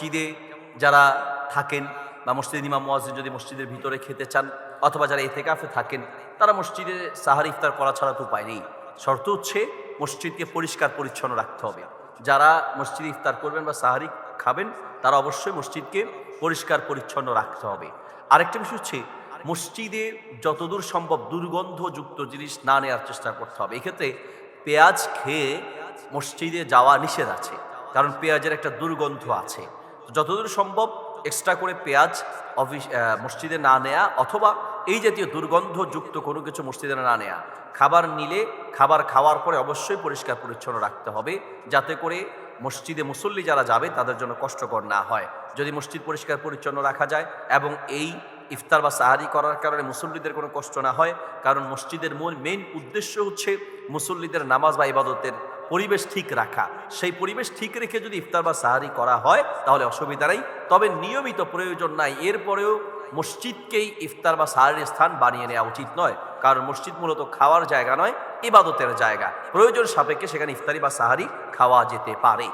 মসজিদে যারা থাকেন বা মসজিদের ইমাম মুয়াজ্জিন যদি মসজিদের ভিতরে খেতে চান, অথবা যারা ইতিকাফে থাকেন, তারা মসজিদে সাহারি ইফতার করা ছাড়া তো উপায় নেই। শর্ত হচ্ছে মসজিদকে পরিষ্কার পরিচ্ছন্ন রাখতে হবে। যারা মসজিদে ইফতার করবেন বা সাহারি খাবেন, তারা অবশ্যই মসজিদকে পরিষ্কার পরিচ্ছন্ন রাখতে হবে। আরেকটা বিষয় হচ্ছে, মসজিদে যতদূর সম্ভব দুর্গন্ধযুক্ত জিনিস না নেওয়ার চেষ্টা করতে হবে। এক্ষেত্রে পেঁয়াজ খেয়ে মসজিদে যাওয়া নিষেধ আছে, কারণ পেঁয়াজের একটা দুর্গন্ধ আছে। যতদূর সম্ভব এক্সট্রা করে পেঁয়াজ মসজিদে না নেয়া, অথবা এই জাতীয় দুর্গন্ধযুক্ত কোনো কিছু মসজিদে না নেয়া। খাবার নিলে খাবার খাওয়ার পরে অবশ্যই পরিষ্কার পরিচ্ছন্ন রাখতে হবে, যাতে করে মসজিদে মুসল্লি যারা যাবে তাদের জন্য কষ্টকর না হয়। যদি মসজিদ পরিষ্কার পরিচ্ছন্ন রাখা যায় এবং এই ইফতার বা সাহারি করার কারণে মুসল্লিদের কোনো কষ্ট না হয়, কারণ মসজিদের মূল মেইন উদ্দেশ্য হচ্ছে মুসল্লিদের নামাজ বা ইবাদতের পরিবেশ ঠিক রাখা। সেই পরিবেশ ঠিক রেখে যদি ইফতার বা সাহারি করা হয় তাহলে অসুবিধা নেই, তবে নিয়মিত প্রয়োজন নাই। এরপরেও মসজিদকেই ইফতার বা সাহারির স্থান বানিয়ে নেওয়া উচিত নয়, কারণ মসজিদ মূলত খাওয়ার জায়গা নয়, ইবাদতের জায়গা। প্রয়োজন সাপেক্ষে সেখানে ইফতারি বা সাহারি খাওয়া যেতে পারে।